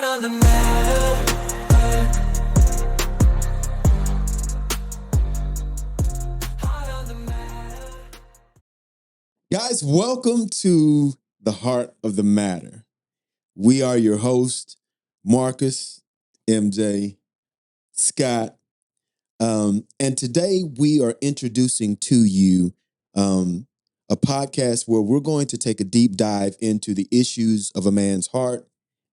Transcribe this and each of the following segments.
on the matter. Heart on the matter. Guys, welcome to the Heart of the Matter. We are your hosts, Marcus, MJ, Scott, and today we are introducing to you a podcast where we're going to take a deep dive into the issues of a man's heart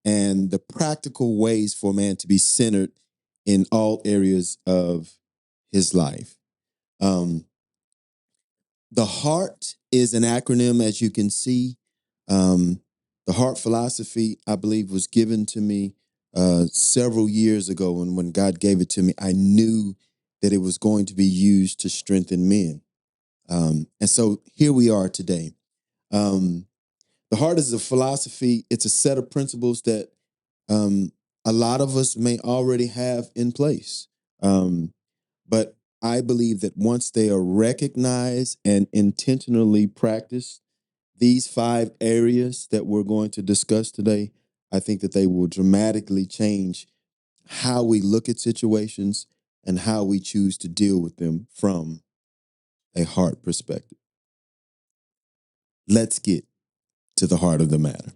and the practical ways for a man to be centered in all areas of his life. The heart is an acronym, as you can see. The heart philosophy, I believe, was given to me several years ago. And when God gave it to me, I knew that it was going to be used to strengthen men. And so here we are today. The heart is a philosophy. It's a set of principles that a lot of us may already have in place. But I believe that once they are recognized and intentionally practiced, these 5 areas that we're going to discuss today, I think that they will dramatically change how we look at situations and how we choose to deal with them from a heart perspective. Let's get to the heart of the matter.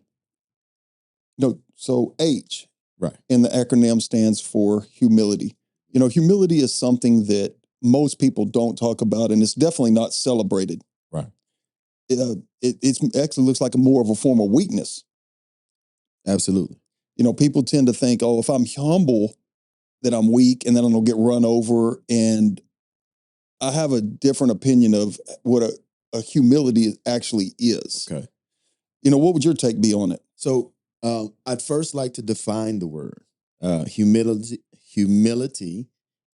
No, so H Right. in the acronym stands for humility. You know, humility is something that most people don't talk about, and it's definitely not celebrated. Right. It actually looks like more of a form of weakness. Absolutely. You know, people tend to think, oh, if I'm humble, that I'm weak, and then I'm gonna get run over. And I have a different opinion of what a humility actually is. Okay. You know, what would your take be on it? So I'd first like to define the word humility. Humility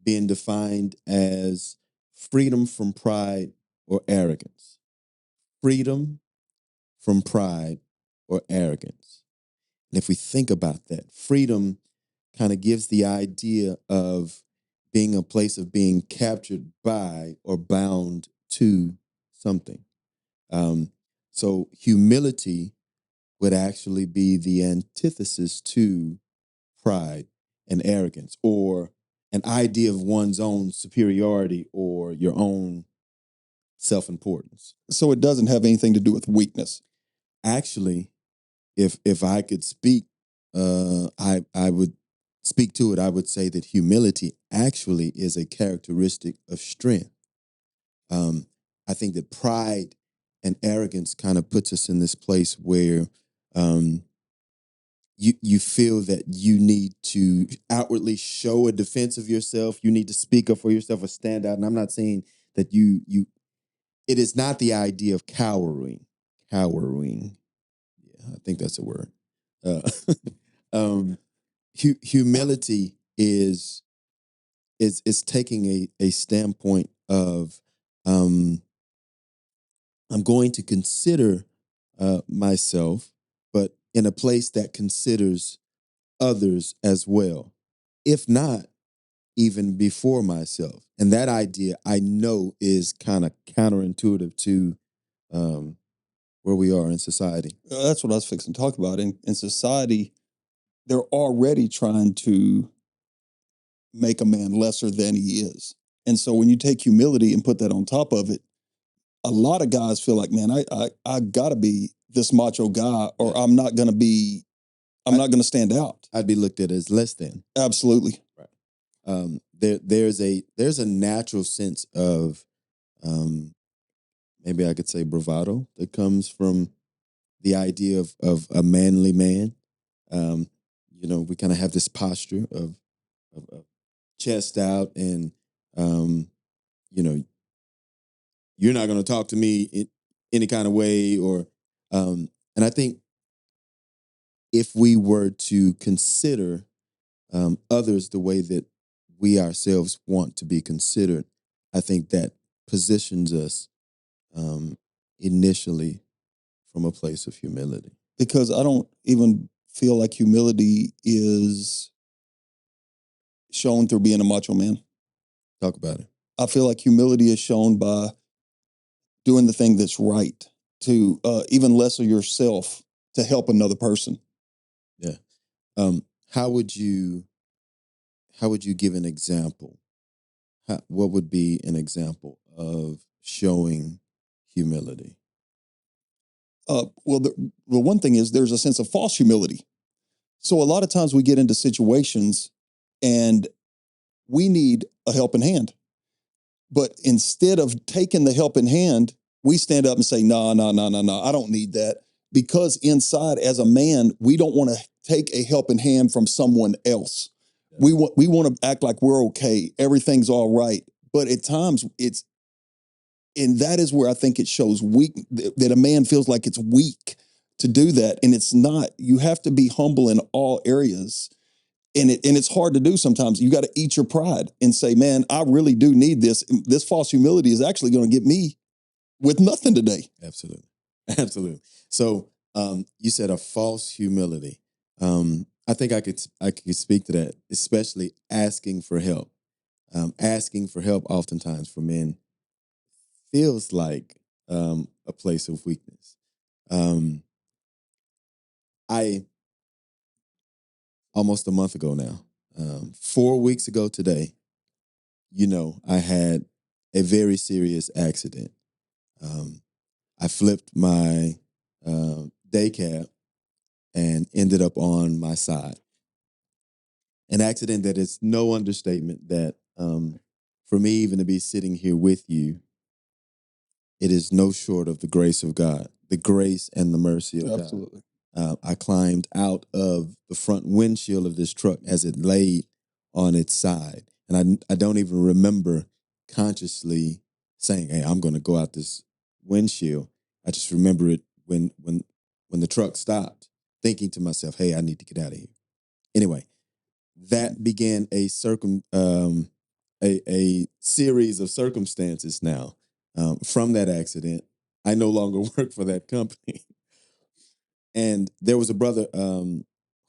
being defined as freedom from pride or arrogance. Freedom from pride or arrogance. And if we think about that, freedom kind of gives the idea of being a place of being captured by or bound to something. So humility would actually be the antithesis to pride and arrogance, or an idea of one's own superiority or your own self-importance. So it doesn't have anything to do with weakness. Actually, if I could speak, I would speak to it. I would say that humility actually is a characteristic of strength. I think that pride and arrogance kind of puts us in this place where you feel that you need to outwardly show a defense of yourself. You need to speak up for yourself or stand out. And I'm not saying that you it is not the idea of cowering. Cowering. Yeah, I think that's a word. Uh, humility is taking a standpoint of I'm going to consider myself, but in a place that considers others as well, if not even before myself. And that idea I know is kind of counterintuitive to where we are in society. That's what I was fixing to talk about. In society, they're already trying to make a man lesser than he is. And so when you take humility and put that on top of it, a lot of guys feel like, man, I gotta be this macho guy, or I'm not gonna not gonna stand out. I'd be looked at as less than. Absolutely. Right. There's a natural sense of maybe I could say bravado that comes from the idea of a manly man. We kind of have this posture of chest out, and you're not going to talk to me in any kind of way, or and I think if we were to consider others the way that we ourselves want to be considered, I think that positions us initially from a place of humility. Because I don't even feel like humility is shown through being a macho man. Talk about it. I feel like humility is shown by doing the thing that's right, to even lesser yourself to help another person. Yeah. how would you give an example? What would be an example of showing humility? Well, the one thing is there's a sense of false humility. So a lot of times we get into situations and we need a helping hand. But instead of taking the helping hand, we stand up and say, no, no, no, no, no, I don't need that. Because inside, as a man, we don't want to take a helping hand from someone else. We want to act like we're okay. Everything's all right. But at times and that is where I think it shows weak, that a man feels like it's weak to do that. And it's not. You have to be humble in all areas. And it's hard to do sometimes. You got to eat your pride and say, man, I really do need this. This false humility is actually going to get me with nothing today. Absolutely. Absolutely. So you said a false humility. I think I could speak to that, especially asking for help. Asking for help oftentimes for men feels like a place of weakness. I almost a month ago now, 4 weeks ago today, I had a very serious accident. I flipped my day cab and ended up on my side. An accident that is no understatement that for me even to be sitting here with you, it is no short of the grace of God, the grace and the mercy of God. Absolutely. I climbed out of the front windshield of this truck as it laid on its side. And I don't even remember consciously saying, hey, I'm going to go out this windshield. I just remember it when the truck stopped, thinking to myself, hey, I need to get out of here. Anyway, that began a series of circumstances now from that accident. I no longer work for that company. And there was a brother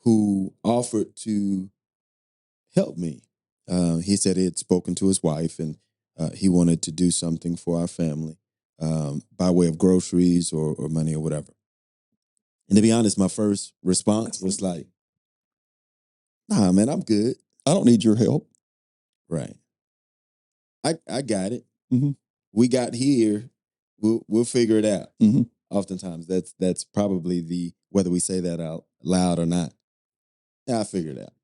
who offered to help me. He said he had spoken to his wife and he wanted to do something for our family by way of groceries or money or whatever. And to be honest, my first response was like, nah, man, I'm good. I don't need your help. Right. I got it. Mhm. We got here. We'll figure it out. Mhm. Oftentimes, that's probably whether we say that out loud or not. Yeah, I figured it out.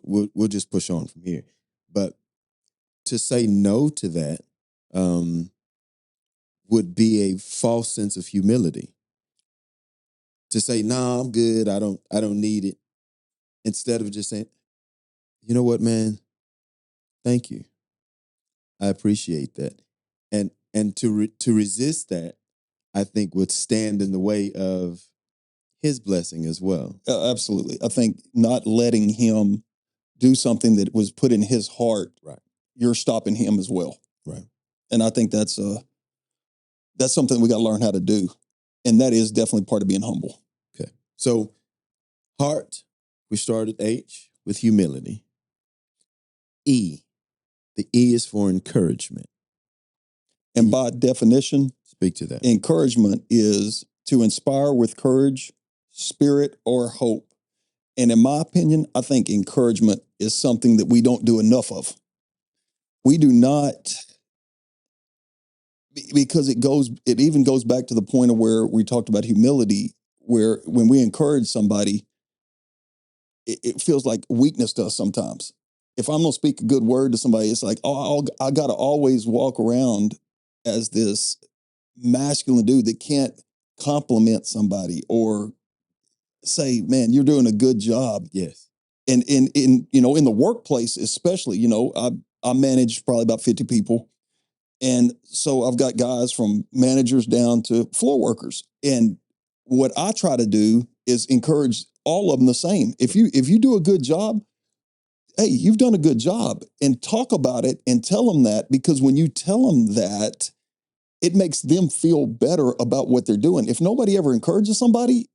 We'll just push on from here. But to say no to that would be a false sense of humility. To say, nah, I'm good. I don't need it. Instead of just saying, you know what, man? Thank you. I appreciate that. And to resist that, I think would stand in the way of his blessing as well. Absolutely. I think not letting him do something that was put in his heart, Right. you're stopping him as well. Right. And I think that's something we got to learn how to do. And that is definitely part of being humble. Okay. So heart, we started H with humility. E, the E is for encouragement. And by definition, Speak to that. encouragement is to inspire with courage, spirit, or hope. And in my opinion, I think encouragement is something that we don't do enough of. We do not, because it even goes back to the point of where we talked about humility, where when we encourage somebody, it feels like weakness to us sometimes. If I'm gonna speak a good word to somebody, it's like, oh, I gotta always walk around as this masculine dude that can't compliment somebody or say, man, you're doing a good job. Yes. And in in the workplace, especially, I manage probably about 50 people. And so I've got guys from managers down to floor workers. And what I try to do is encourage all of them the same. If you do a good job, hey, you've done a good job, and talk about it and tell them that, because when you tell them that, it makes them feel better about what they're doing. If nobody ever encourages somebody,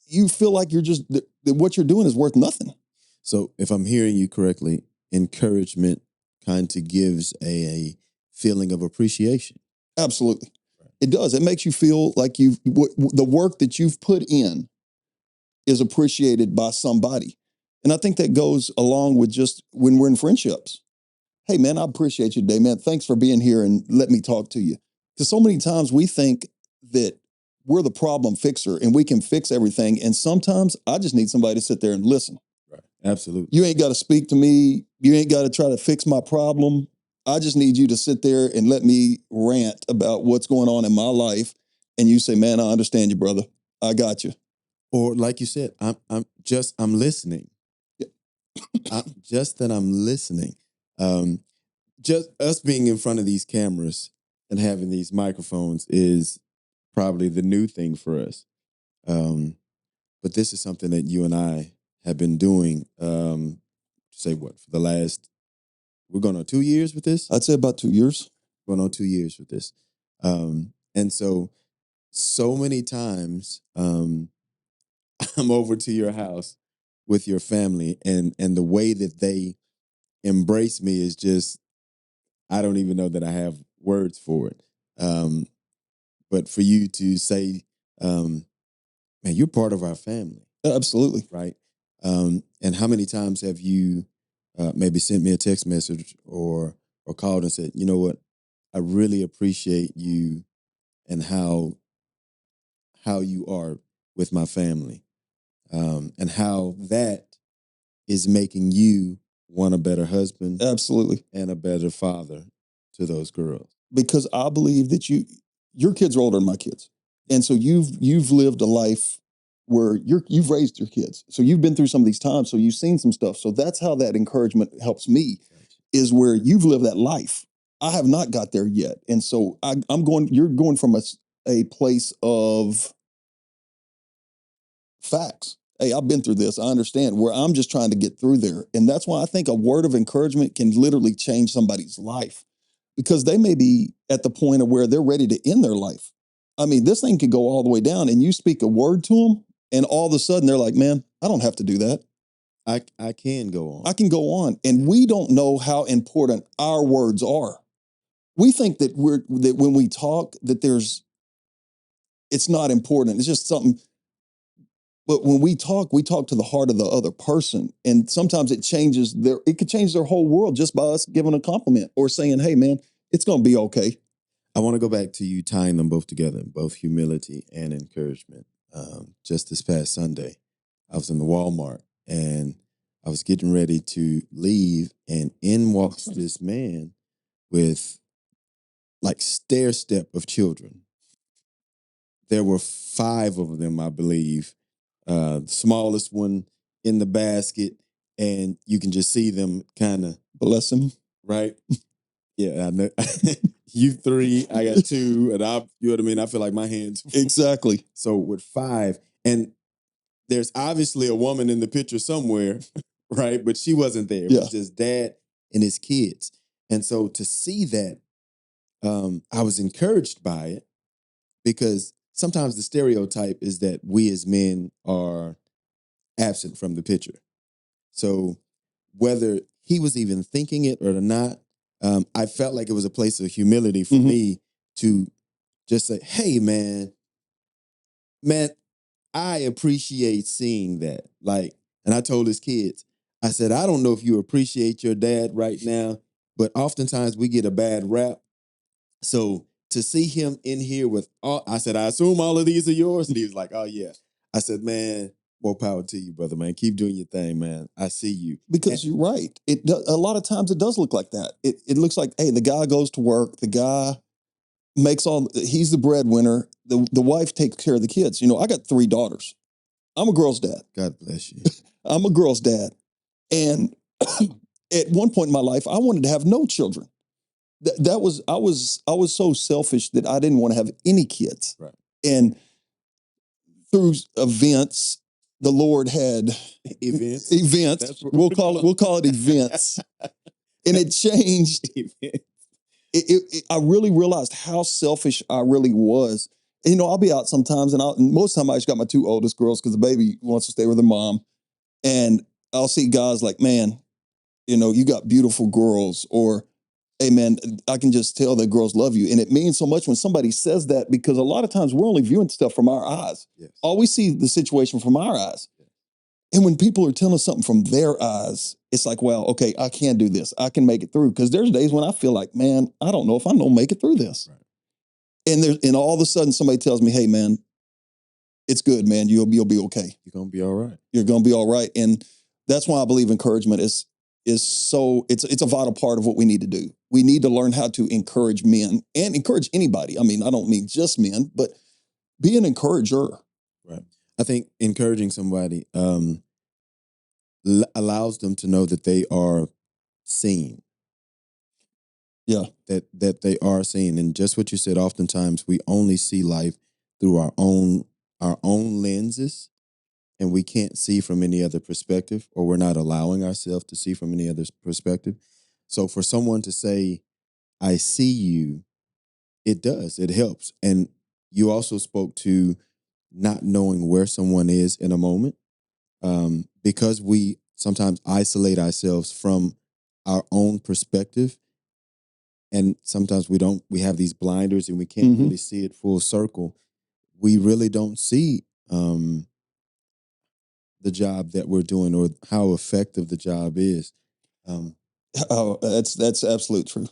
you feel like that what you're doing is worth nothing. So if I'm hearing you correctly, encouragement kind of gives a feeling of appreciation. Absolutely. It does. It makes you feel like the work that you've put in is appreciated by somebody. And I think that goes along with just when we're in friendships. Hey, man, I appreciate you today, man. Thanks for being here and let me talk to you. Because so many times we think that we're the problem fixer and we can fix everything. And sometimes I just need somebody to sit there and listen. Right. Absolutely. You ain't got to speak to me. You ain't got to try to fix my problem. I just need you to sit there and let me rant about what's going on in my life. And you say, man, I understand you, brother. I got you. Or like you said, I'm listening. Yeah. I'm listening. Just us being in front of these cameras and having these microphones is probably the new thing for us. But this is something that you and I have been doing, say what, for the last, we're going on 2 years with this? I'd say about 2 years. Going on 2 years with this. And so many times I'm over to your house with your family and the way that they embrace me is just, I don't even know that I have words for it. But for you to say, man, you're part of our family, Absolutely. right? And how many times have you maybe sent me a text message or called and said, you know what, I really appreciate you and how you are with my family, and how that is making you one a better husband Absolutely. and a better father to those girls. Because I believe that your kids are older than my kids. And so you've lived a life where you've raised your kids. So you've been through some of these times. So you've seen some stuff. So that's how that encouragement helps me, is where you've lived that life. I have not got there yet. And so you're going from a place of facts. Hey, I've been through this. I understand, where I'm just trying to get through there. And that's why I think a word of encouragement can literally change somebody's life, because they may be at the point of where they're ready to end their life. I mean, this thing could go all the way down and you speak a word to them and all of a sudden they're like, man, I don't have to do that. I can go on. I can go on. And we don't know how important our words are. We think that when we talk that it's not important. It's just something. But when we talk to the heart of the other person. And sometimes it could change their whole world just by us giving a compliment or saying, hey man, it's going to be okay. I want to go back to you tying them both together, both humility and encouragement. Just this past Sunday, I was in the Walmart and I was getting ready to leave, and in walks this man with like stair step of children. There were 5 of them, I believe. The smallest one in the basket, and you can just see them kind of, Bless him. right? Yeah, I know. You 3, I got 2, and you know what I mean? I feel like my hands. Exactly. So with 5, and there's obviously a woman in the picture somewhere, right? But she wasn't there. It Yeah. was just dad and his kids. And so to see that, I was encouraged by it, because sometimes the stereotype is that we as men are absent from the picture. So whether he was even thinking it or not, I felt like it was a place of humility for me to just say, hey, man, I appreciate seeing that. Like, and I told his kids, I said, I don't know if you appreciate your dad right now, but oftentimes we get a bad rap. So to see him in here with all, I said, I assume all of these are yours. And he was like, oh, yeah. I said, man, more power to you, brother, man. Keep doing your thing, man. I see you. Because you're right. A lot of times it does look like that. It looks like, hey, the guy goes to work, the guy he's the breadwinner, the wife takes care of the kids. You know, I got 3 daughters. I'm a girl's dad. God bless you. I'm a girl's dad. And at one point in my life, I wanted to have no children. I was so selfish that I didn't want to have any kids. Right. And through events, the Lord had events. We'll call it events. And it changed. I really realized how selfish I really was. And, you know, I'll be out sometimes, and most of the time I just got my 2 oldest girls because the baby wants to stay with her mom. And I'll see guys like, man, you know, you got beautiful girls, or, hey man, I can just tell that girls love you. And it means so much when somebody says that, because a lot of times we're only viewing stuff from our eyes. Yes. Always see the situation from our eyes. Yes. And when people are telling us something from their eyes, it's like, well, okay, I can do this. I can make it through. Because there's days when I feel like, man, I don't know if I'm gonna make it through this. Right. And all of a sudden somebody tells me, hey man, it's good, man. You'll be okay. You're gonna be all right. You're gonna be all right. And that's why I believe encouragement is so it's a vital part of what we need to do. We need to learn how to encourage men and encourage anybody. I mean, I don't mean just men, but be an encourager. Right. I think encouraging somebody allows them to know that they are seen. Yeah. That they are seen. And just what you said, oftentimes we only see life through our own lenses, and we can't see from any other perspective, or we're not allowing ourselves to see from any other perspective. So for someone to say, I see you, it does. It helps. And you also spoke to not knowing where someone is in a moment, because we sometimes isolate ourselves from our own perspective. And sometimes we have these blinders and we can't really see it full circle. We really don't see the job that we're doing or how effective the job is. Oh, that's absolute true.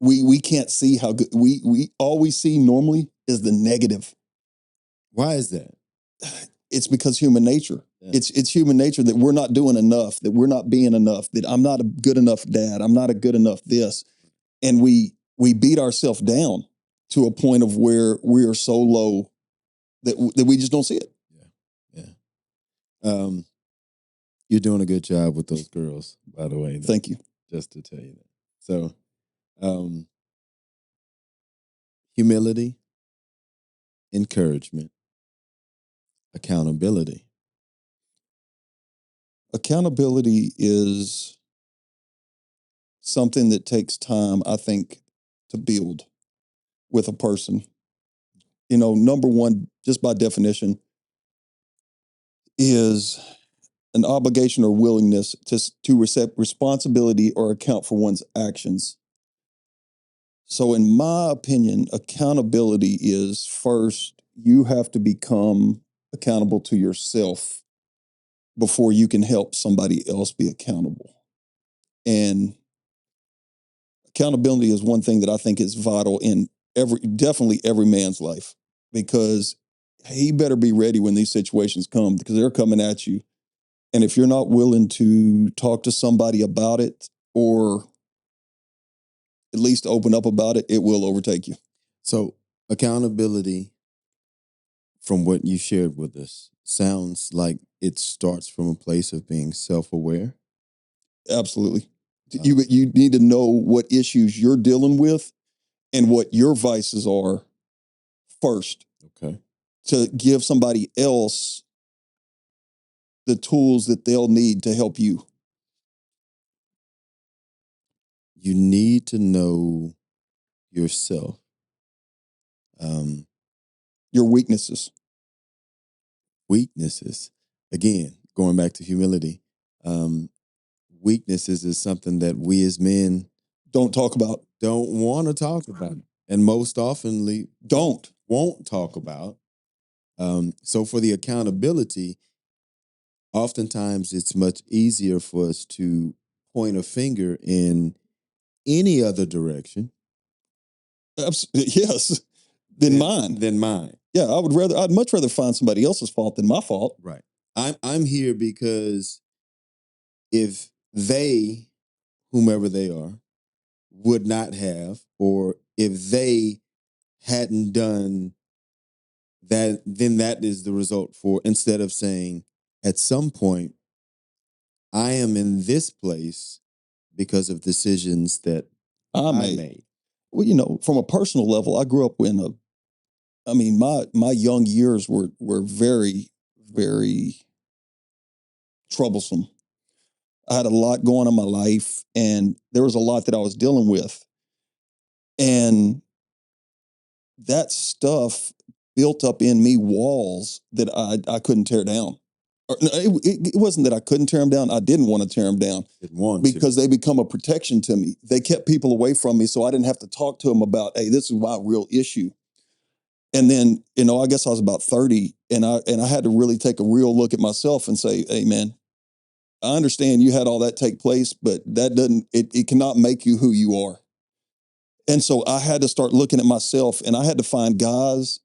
We can't see how good we all we see normally is the negative. Why is that? It's because human nature. Yeah. It's human nature that we're not doing enough, that we're not being enough, that I'm not a good enough dad, I'm not a good enough this. And we beat ourselves down to a point of where we are so low that we just don't see it. Yeah. You're doing a good job with those girls, by the way. Thank you. Just to tell you that. So, humility, encouragement, accountability. Accountability is something that takes time, I think, to build with a person. You know, number one, just by definition, is an obligation or willingness to accept responsibility or account for one's actions. So, in my opinion, accountability is first, you have to become accountable to yourself before you can help somebody else be accountable. And accountability is one thing that I think is vital in definitely every man's life, because he better be ready when these situations come, because they're coming at you. And if you're not willing to talk to somebody about it, or at least open up about it, it will overtake you. So, accountability, from what you shared with us, sounds like it starts from a place of being self-aware. Absolutely. You need to know what issues you're dealing with and what your vices are first, Okay. to give somebody else the tools that they'll need to help you. You need to know yourself. Your weaknesses. Weaknesses. Again, going back to humility. Weaknesses is something that we as men Don't talk about. don't want to talk about, and most oftenly won't talk about. So for the accountability, oftentimes it's much easier for us to point a finger in any other direction Yes, than mine. than mine. Yeah, I'd much rather find somebody else's fault than my fault. Right. I'm here because if they, whomever they are, would not have, or if they hadn't done that, then that is the result. For instead of saying, at some point, I am in this place because of decisions that I I made. made. Well, you know, from a personal level, I grew up my young years were very, very troublesome. I had a lot going on in my life, and there was a lot that I was dealing with. And that stuff built up in me walls that I couldn't tear down. Or, no, it wasn't that I couldn't tear them down. I didn't want to tear them down Didn't want because they become a protection to me. They kept people away from me, so I didn't have to talk to them about, hey, this is my real issue. And then, I guess I was about 30, and I had to really take a real look at myself and say, hey man, I understand you had all that take place, but it cannot make you who you are. And so I had to start looking at myself, and I had to find guys.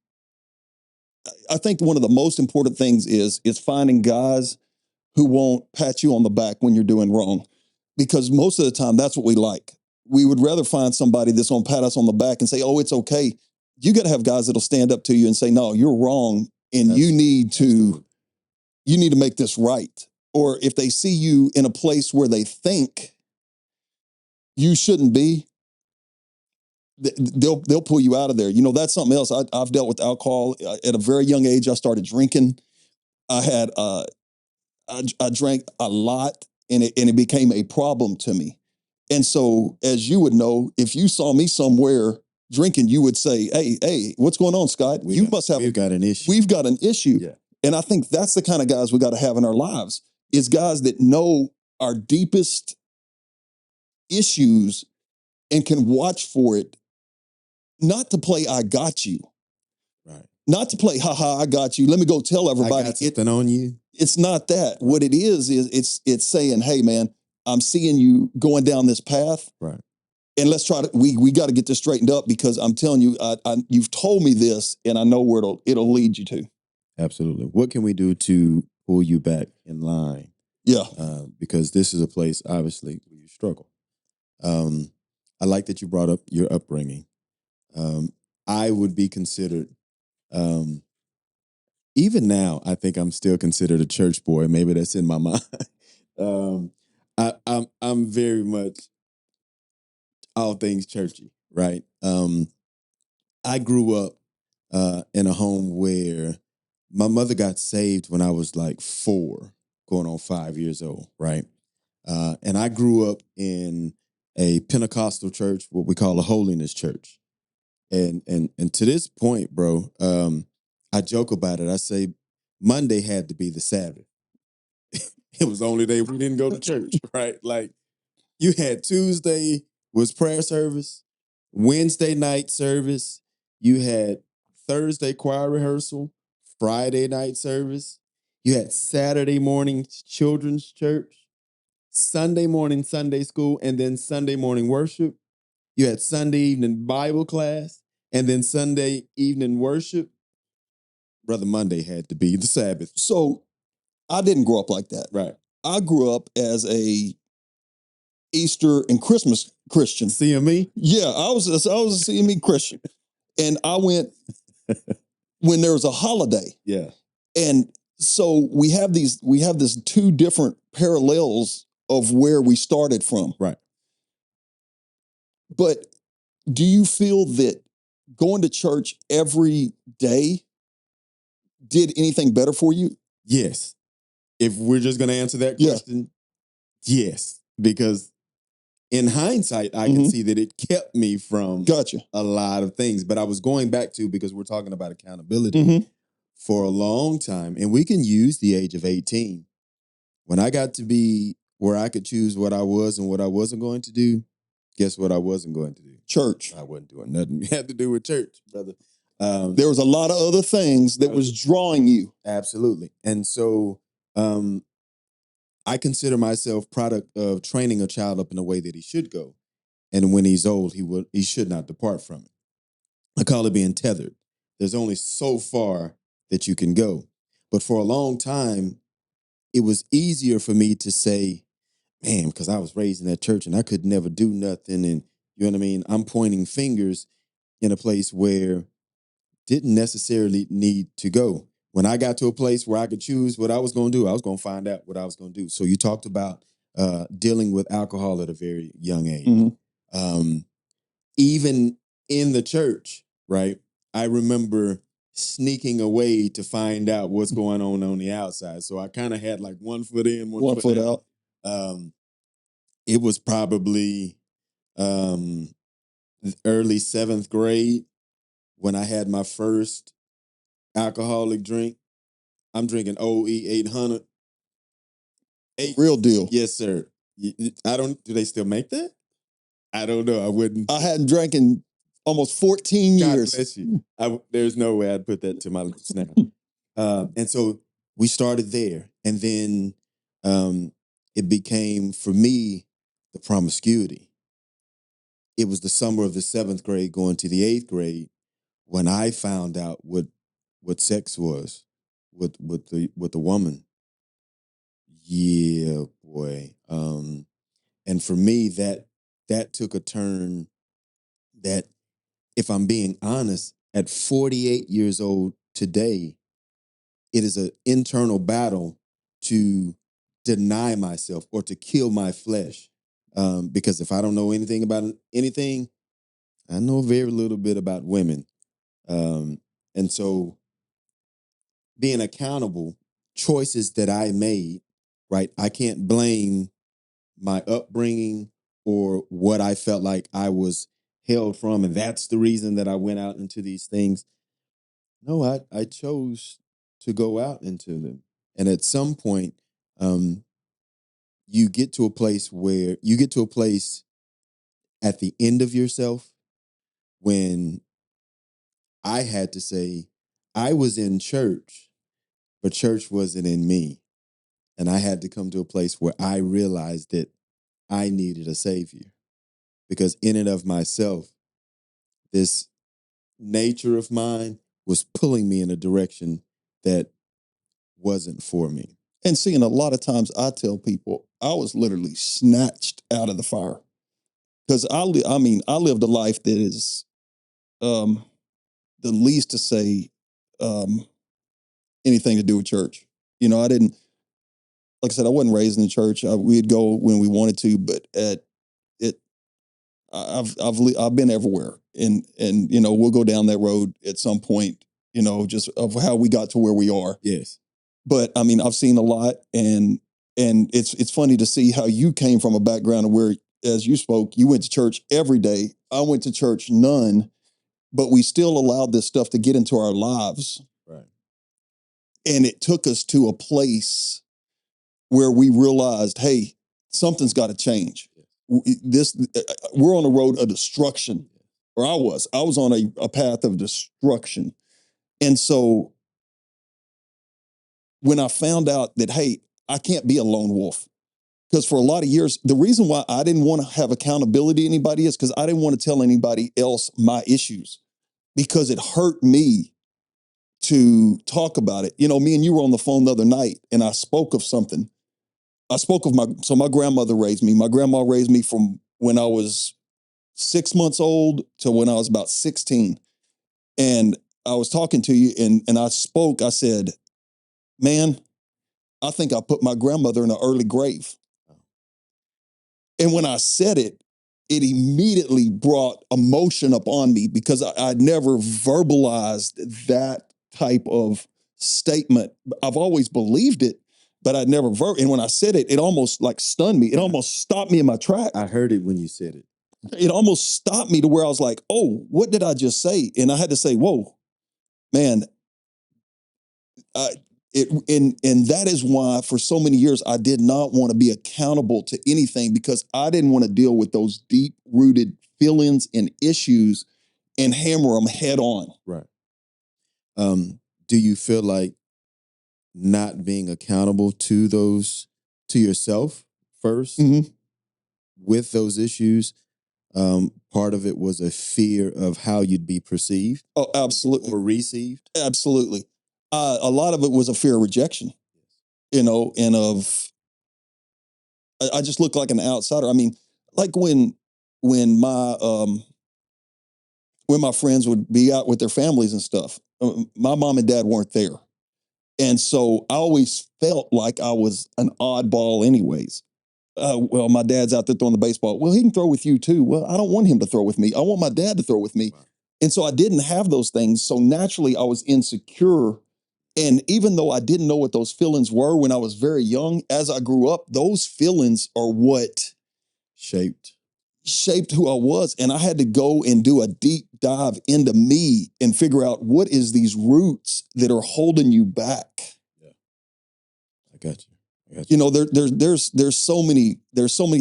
I think one of the most important things is finding guys who won't pat you on the back when you're doing wrong. Because most of the time that's what we like. We would rather find somebody that's gonna pat us on the back and say, oh, it's okay. You gotta have guys that'll stand up to you and say, no, you're wrong, and you need to make this right. Or if they see you in a place where they think you shouldn't be, they'll pull you out of there. That's something else. I've dealt with alcohol at a very young age. I started drinking. I had I drank a lot, and it became a problem to me. And so, as you would know, if you saw me somewhere drinking, you would say, "Hey, what's going on, Scott? We've got an issue. We've got an issue." Yeah. And I think that's the kind of guys we got to have in our lives, is guys that know our deepest issues and can watch for it, not to play I got you. Right. Not to play, haha, I got you. Let me go tell everybody. I got something on you. It's not that. What it is it's saying, hey man, I'm seeing you going down this path. Right. And let's try to, we got to get this straightened up, because I'm telling you, you've told me this, and I know where it'll lead you to. Absolutely. What can we do to pull you back in line? Yeah. Because this is a place, obviously, where you struggle. I like that you brought up your upbringing. I would be considered, even now, I think I'm still considered a church boy. Maybe that's in my mind. I'm very much all things churchy, right? I grew up in a home where my mother got saved when I was like 4, going on 5 years old, right? And I grew up in a Pentecostal church, what we call a holiness church. And to this point, bro, I joke about it. I say Monday had to be the Sabbath. It was the only day we didn't go to church, right? Like, you had Tuesday was prayer service, Wednesday night service, you had Thursday choir rehearsal, Friday night service, you had Saturday morning children's church, Sunday morning Sunday school, and then Sunday morning worship. You had Sunday evening Bible class, and then Sunday evening worship. Brother, Monday had to be the Sabbath. So I didn't grow up like that. Right. I grew up as a Easter and Christmas Christian. CME? Yeah, I was a CME Christian. And I went when there was a holiday. Yeah. And so we have this 2 different parallels of where we started from. Right. But do you feel that going to church every day did anything better for you? Yes. If we're just going to answer that Yeah. question, yes. Because in hindsight, I can see that it kept me from Gotcha. a lot of things. But I was going back to, because we're talking about accountability, for a long time. And we can use the age of 18. When I got to be where I could choose what I was and what I wasn't going to do, guess what I wasn't going to do? Church. I wasn't doing nothing had to do with church, brother. There was a lot of other things that was drawing you. Absolutely. And so I consider myself product of training a child up in a way that he should go. And when he's old, he should not depart from it. I call it being tethered. There's only so far that you can go. But for a long time, it was easier for me to say, man, because I was raised in that church and I could never do nothing. And you know what I mean? I'm pointing fingers in a place where didn't necessarily need to go. When I got to a place where I could choose what I was going to do, I was going to find out what I was going to do. So you talked about dealing with alcohol at a very young age. Even in the church, right? I remember sneaking away to find out what's going on the outside. So I kind of had like one foot in, one foot out. It was probably early 7th grade when I had my first alcoholic drink. I'm drinking OE 800. Real deal. Yes, sir. Do they still make that? I don't know. I wouldn't. I hadn't drank in almost 14 God years. bless you. There's no way I'd put that to my lips now. And so we started there, and then it became for me the promiscuity. It was the summer of the 7th grade going to the 8th grade when I found out what sex was with the woman. Yeah, boy. And for me, that took a turn that, if I'm being honest, at 48 years old today, it is an internal battle to deny myself or to kill my flesh. Because if I don't know anything about anything, I know very little bit about women. Um, and so being accountable, choices that I made, right? I can't blame my upbringing or what I felt like I was held from. And that's the reason that I went out into these things. No, I chose to go out into them. And at some point, um, you get to a place where you get to a place at the end of yourself when I had to say, I was in church, but church wasn't in me. And I had to come to a place where I realized that I needed a savior. Because in and of myself, this nature of mine was pulling me in a direction that wasn't for me. And seeing a lot of times I tell people I was literally snatched out of the fire because I lived a life that is the least to say um, anything to do with church. You know, I didn't, like I said, I wasn't raised in the church. We'd go when we wanted to, but at it, I've been everywhere, and you know we'll go down that road at some point. You know, just of how we got to where we are. Yes. But I mean, I've seen a lot, and it's funny to see how you came from a background of where, as you spoke, you went to church every day. I went to church none, but we still allowed this stuff to get into our lives, Right. and it took us to a place where we realized, hey, something's got to change. We're on a road of destruction, or I was on a path of destruction, and so when I found out that, hey, I can't be a lone wolf. Because for a lot of years, the reason why I didn't want to have accountability to anybody is because I didn't want to tell anybody else my issues because it hurt me to talk about it. You know, me and you were on the phone the other night and I spoke of something. I spoke of my grandmother raised me. My grandma raised me from when I was 6 months old to when I was about 16. And I was talking to you and I said, man, I think I put my grandmother in an early grave. And when I said it, it immediately brought emotion up on me because I'd never verbalized that type of statement. I've always believed it, but I'd never and when I said it, it almost like stunned me. It almost stopped me in my track. I heard it when you said it. It almost stopped me to where I was like, oh, what did I just say? And I had to say, whoa, man, and that is why for so many years I did not want to be accountable to anything because I didn't want to deal with those deep rooted feelings and issues and hammer them head on. Right. Do you feel like not being accountable to yourself 1st Mm-hmm. with those issues? Part of it was a fear of how you'd be perceived. Oh, absolutely. Or received. Absolutely. A lot of it was a fear of rejection, you know, and I just look like an outsider. I mean, like when my friends would be out with their families and stuff, my mom and dad weren't there. And so I always felt like I was an oddball, anyways. Well, my dad's out there throwing the baseball. Well, he can throw with you too. Well, I don't want him to throw with me. I want my dad to throw with me. Wow. And so I didn't have those things. So naturally, I was insecure. And even though I didn't know what those feelings were when I was very young, as I grew up, those feelings are what Shaped. who I was. And I had to go and do a deep dive into me and figure out what is these roots that are holding you back. Yeah. I got you. You know, there's so many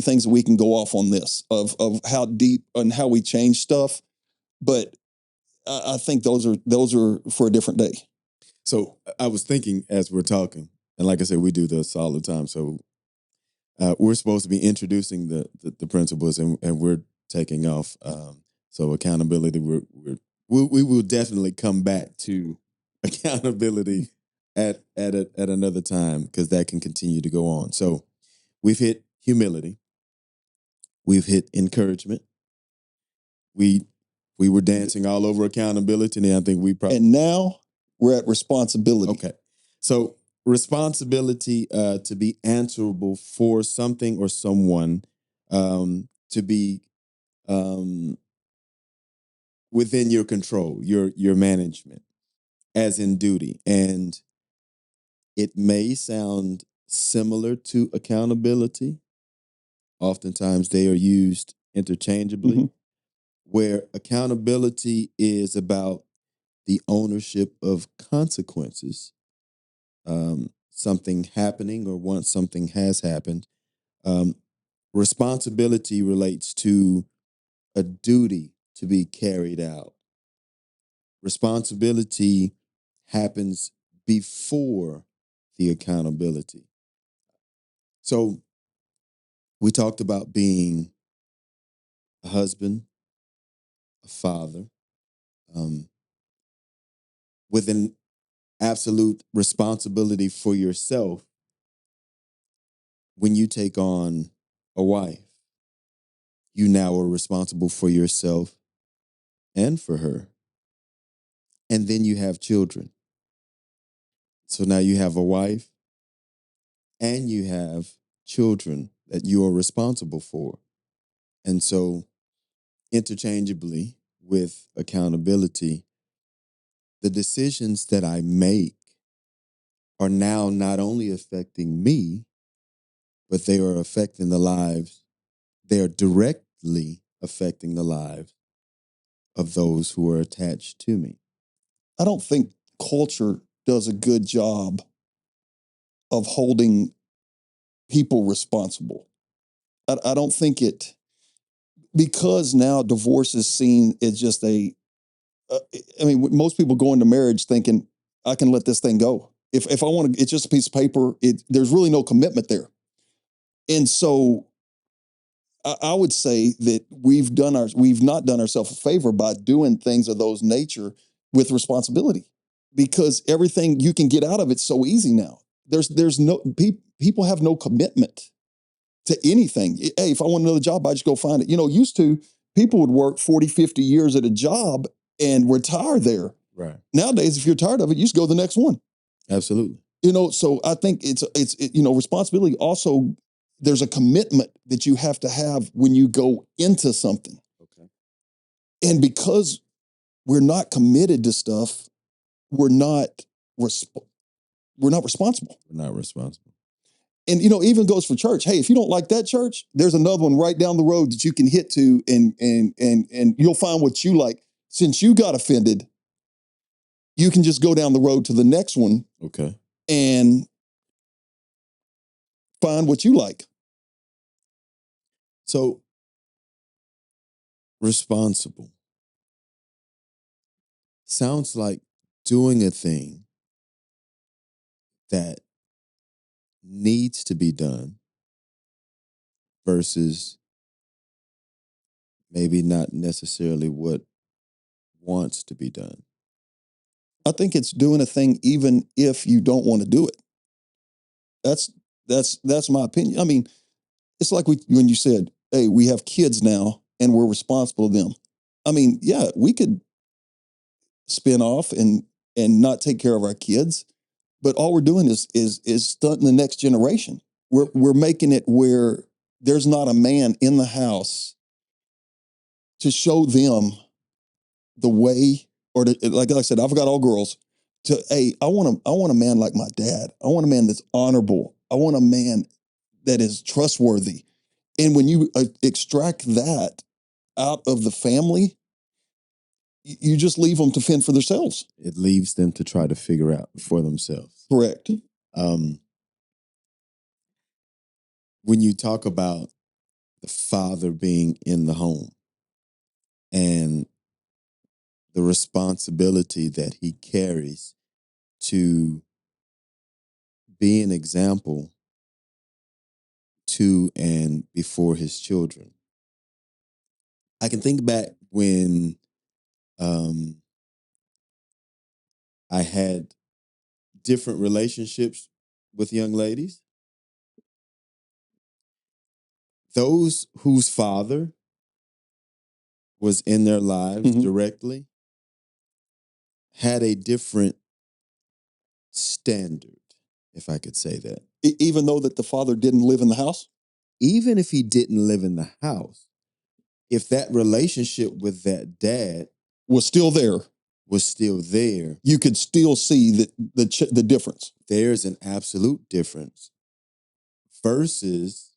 things that we can go off on this of how deep and how we change stuff. But I think those are for a different day. So I was thinking as we're talking, and like I said, we do this all the time. So we're supposed to be introducing the principles, and we're taking off. So accountability, we will definitely come back to accountability at another time, because that can continue to go on. So we've hit humility, we've hit encouragement. We were dancing all over accountability, and I think we probably. And now we're at responsibility. Okay. So responsibility to be answerable for something or someone, to be within your control, your management, as in duty. And it may sound similar to accountability. Oftentimes they are used interchangeably, Mhm. where accountability is about the ownership of consequences, something happening or once something has happened. Um, Responsibility relates to a duty to be carried out. Responsibility happens before the accountability. So we talked about being a husband, a father, um, with an absolute responsibility for yourself. When you take on a wife, you now are responsible for yourself and for her. And then you have children. So now you have a wife and you have children that you are responsible for. And so, interchangeably with accountability, the decisions that I make are now not only affecting me, but they are affecting the lives, they are directly affecting the lives of those who are attached to me. I don't think culture does a good job of holding people responsible. I don't think it, because now divorce is seen as just I mean, most people go into marriage thinking, I can let this thing go. If I want to, it's just a piece of paper. There's really no commitment there. And so I would say that we've not done ourselves a favor by doing things of those nature with responsibility, because everything you can get out of it so easy now. There's no people have no commitment to anything. Hey, if I want another job, I just go find it. Used to, people would work 40, 50 years at a job and retire there. Right. Nowadays, if you're tired of it, you just go to the next one. Absolutely. So I think responsibility also, there's a commitment that you have to have when you go into something. Okay. And because we're not committed to stuff, we're not responsible. We're not responsible. And even goes for church. Hey, if you don't like that church, there's another one right down the road that you can hit to, and you'll find what you like. Since you got offended, you can just go down the road to the next one. Okay. And find what you like. So, responsible sounds like doing a thing that needs to be done versus maybe not necessarily what wants to be done. I think it's doing a thing even if you don't want to do it. That's my opinion. I mean, it's like when you said, "Hey, we have kids now, and we're responsible to them." I mean, yeah, we could spin off and not take care of our kids, but all we're doing is stunting the next generation. We're making it where there's not a man in the house to show them the way, or like I said, I've got all girls. Hey, I want a man like my dad. I want a man that's honorable. I want a man that is trustworthy. And when you extract that out of the family, you just leave them to fend for themselves. It leaves them to try to figure out for themselves. Correct. When you talk about the father being in the home, and the responsibility that he carries to be an example to and before his children. I can think back when I had different relationships with young ladies. Those whose father was in their lives Mhm. directly had a different standard, if I could say that. Even though that the father didn't live in the house? Even if he didn't live in the house, if that relationship with that dad Was still there. was still there, You could still see the difference. there's an absolute difference versus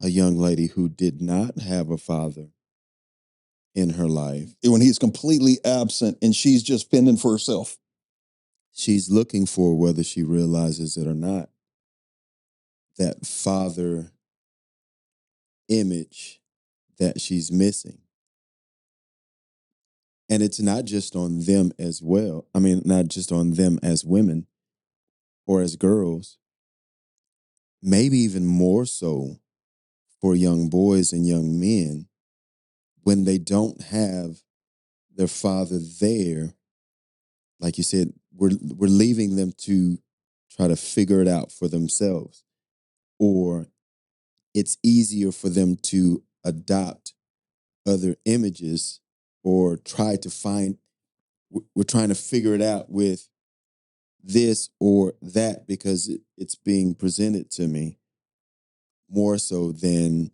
a young lady who did not have a father in her life. When he's completely absent and she's just fending for herself. She's looking for, whether she realizes it or not, that father image that she's missing. And it's not just on them as well. I mean, not just on them as women or as girls, maybe even more so for young boys and young men when they don't have their father there. Like you said, we're leaving them to try to figure it out for themselves, or it's easier for them to adopt other images or try to find. We're trying to figure it out with this or that because it's being presented to me, more so than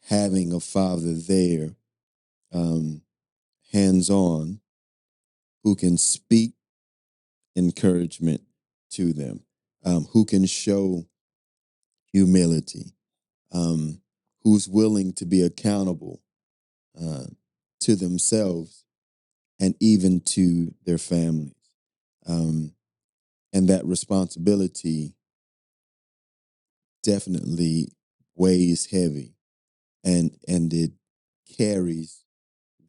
having a father there, hands on, who can speak encouragement to them, who can show humility, who's willing to be accountable uh, to themselves and even to their families. And that responsibility definitely weighs heavy, and it carries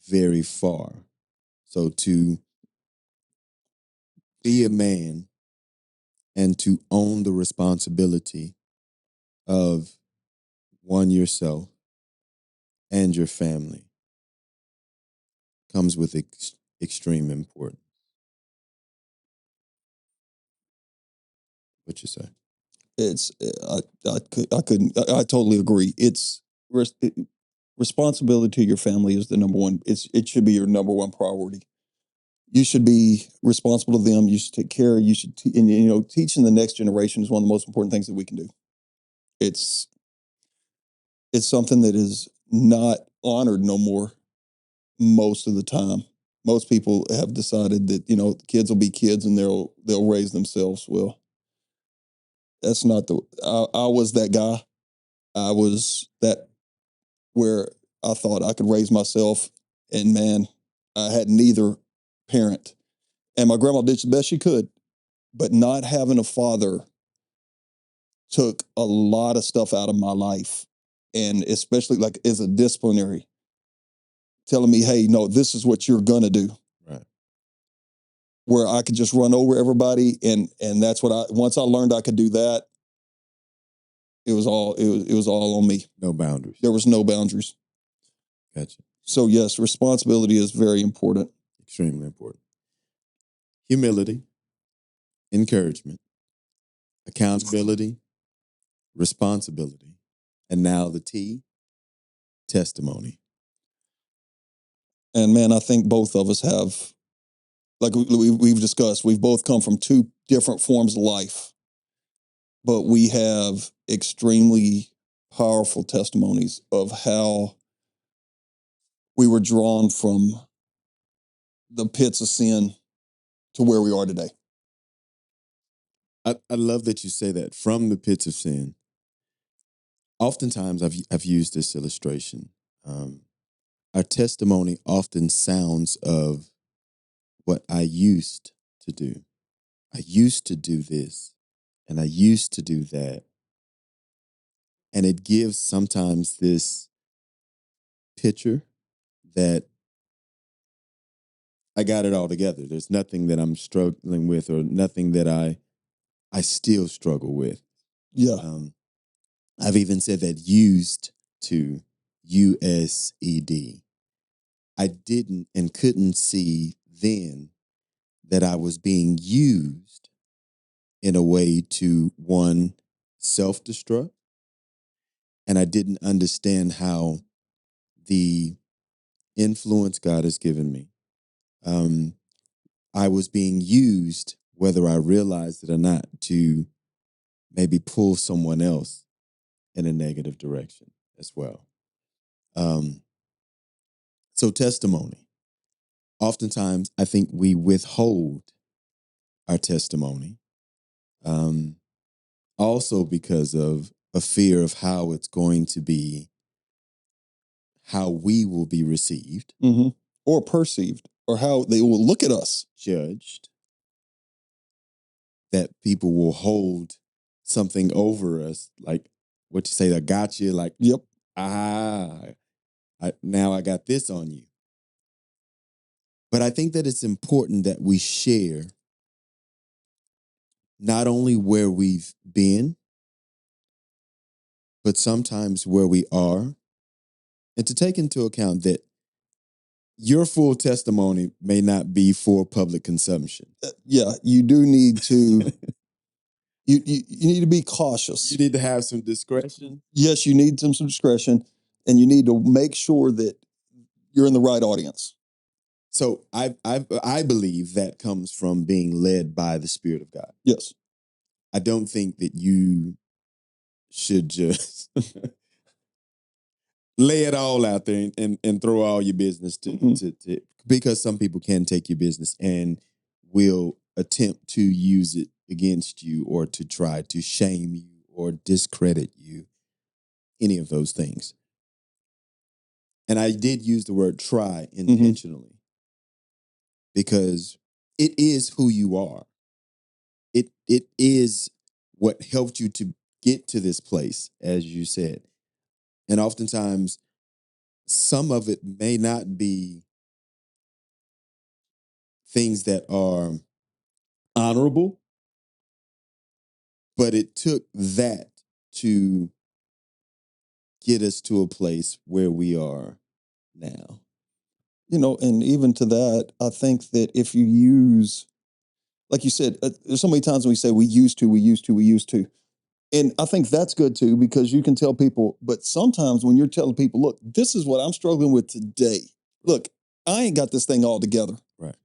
very far. So to be a man and to own the responsibility of one, yourself and your family comes with extreme importance. What you say? It's I couldn't I totally agree. It's responsibility to your family is the number one. It should be your number one priority. You should be responsible to them. You should take care. You should and teaching the next generation is one of the most important things that we can do. It's it's something that is not honored no more most of the time. Most people have decided that kids will be kids and they'll raise themselves. Well, that's not the. I was that guy. I was that where I thought I could raise myself, and man, I had neither parent, and my grandma did the best she could, but not having a father took a lot of stuff out of my life, and especially like as a disciplinary, telling me, "Hey, no, this is what you're gonna do." Right. Where I could just run over everybody, and that's what once I learned I could do that, it was all on me. No boundaries. There was no boundaries. Gotcha. So yes, responsibility is very important. Extremely important. Humility, encouragement, accountability, responsibility, and now the T, testimony. And man, I think both of us have, like we've discussed, we've both come from two different forms of life, but we have extremely powerful testimonies of how we were drawn from the pits of sin to where we are today. I love that you say that, from the pits of sin. Oftentimes, I've used this illustration. Our testimony often sounds of what I used to do. I used to do this, and I used to do that. And it gives sometimes this picture that I got it all together. There's nothing that I'm struggling with or nothing that I still struggle with. Yeah. I've even said that used to USED. I didn't and couldn't see then that I was being used in a way to, one, self-destruct, and I didn't understand how the influence God has given me, I was being used, whether I realized it or not, to maybe pull someone else in a negative direction as well. So testimony. Oftentimes, I think we withhold our testimony, also because of a fear of how it's going to be, how we will be received, or perceived, or how they will look at us. judged, that people will hold something over us, like what you say, I got you, like, Yep. now I got this on you. But I think that it's important that we share not only where we've been, but sometimes where we are, and to take into account that your full testimony may not be for public consumption. Yeah, you do need to. You need to be cautious. You need to have some discretion. Yes, you need some discretion, and you need to make sure that you're in the right audience. So I believe that comes from being led by the Spirit of God. Yes. I don't think that you should just lay it all out there and throw all your business to because some people can take your business and will attempt to use it against you or to try to shame you or discredit you, any of those things. And I did use the word try intentionally because it is who you are. It is what helped you to get to this place, as you said. And oftentimes, some of it may not be things that are honorable, but it took that to get us to a place where we are now. And even to that, I think that if you use, like you said, there's so many times when we say we used to. And I think that's good too, because you can tell people, but sometimes when you're telling people, look, this is what I'm struggling with today. Look, I ain't got this thing all together. Right.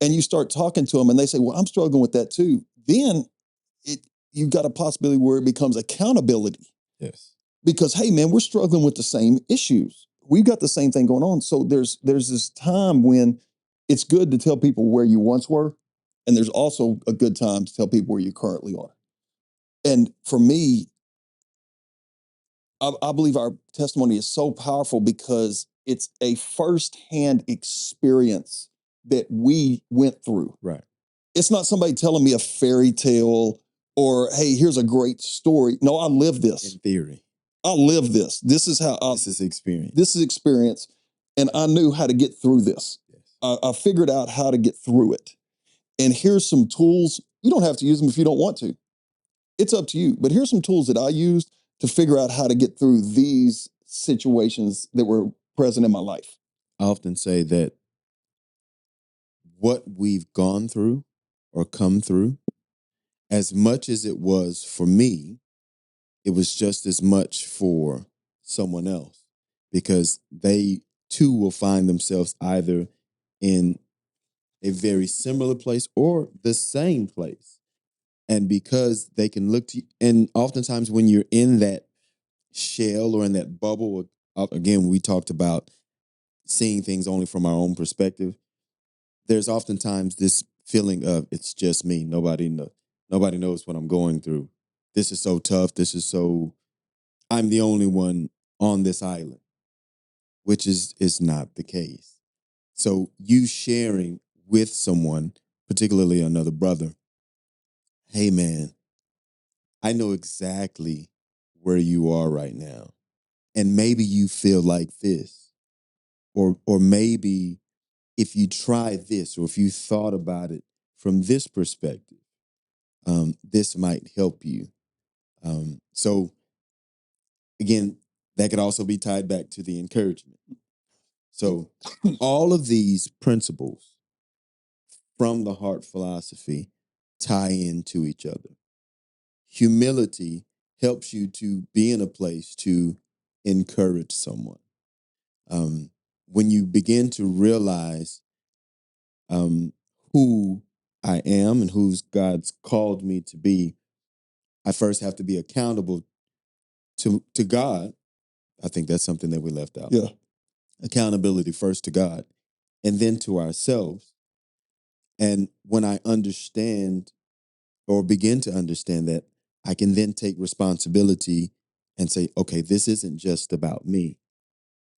And you start talking to them and they say, well, I'm struggling with that too. Then you've got a possibility where it becomes accountability. Yes. Because, hey, man, we're struggling with the same issues. We've got the same thing going on. So there's this time when it's good to tell people where you once were. And there's also a good time to tell people where you currently are. And for me, I believe our testimony is so powerful because it's a firsthand experience that we went through. Right. It's not somebody telling me a fairy tale or, hey, here's a great story. No, I live this. In theory. I live this. This is how This is experience. This is experience. And I knew how to get through this. Yes. I figured out how to get through it. And here's some tools. You don't have to use them if you don't want to. It's up to you. But here's some tools that I used to figure out how to get through these situations that were present in my life. I often say that what we've gone through or come through, as much as it was for me, it was just as much for someone else because they too will find themselves either in a very similar place or the same place. And because they can look to you, and oftentimes when you're in that shell or in that bubble, again, we talked about seeing things only from our own perspective. There's oftentimes this feeling of it's just me. Nobody knows what I'm going through. This is so tough. I'm the only one on this island, which is not the case. So you sharing with someone, particularly another brother, hey man, I know exactly where you are right now. And maybe you feel like this. Or maybe if you try this, or if you thought about it from this perspective, this might help you. So again, that could also be tied back to the encouragement. So all of these principles from the heart philosophy tie into each other. Humility helps you to be in a place to encourage someone. When you begin to realize who I am and who's God's called me to be, I first have to be accountable to God. I think that's something that we left out. Yeah. Accountability first to God and then to ourselves. And when I understand or begin to understand that, I can then take responsibility and say, okay, this isn't just about me.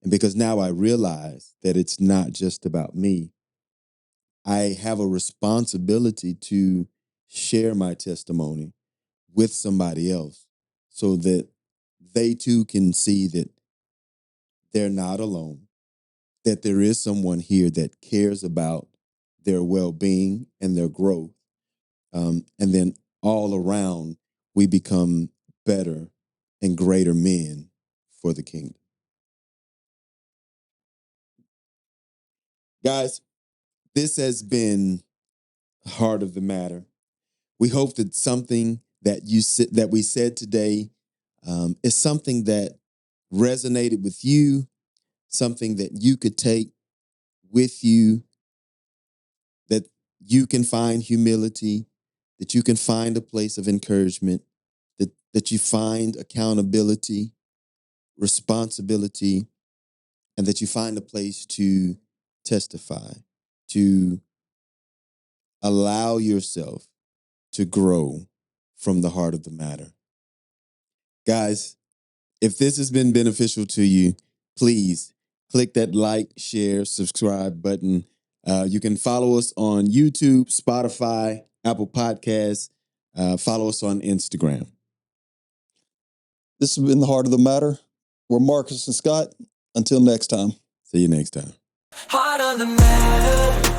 And because now I realize that it's not just about me, I have a responsibility to share my testimony with somebody else so that they too can see that they're not alone, that there is someone here that cares about their well-being and their growth. And then all around, we become better and greater men for the kingdom. Guys, this has been Heart of the Matter. We hope that something that that we said today is something that resonated with you, something that you could take with you, that you can find humility, that you can find a place of encouragement, that you find accountability, responsibility, and that you find a place to testify, to allow yourself to grow from the heart of the matter. Guys, if this has been beneficial to you, please click that like, share, subscribe button. You can follow us on YouTube, Spotify, Apple Podcasts. Follow us on Instagram. This has been The Heart of the Matter. We're Marcus and Scott. Until next time. See you next time. Heart on the matter.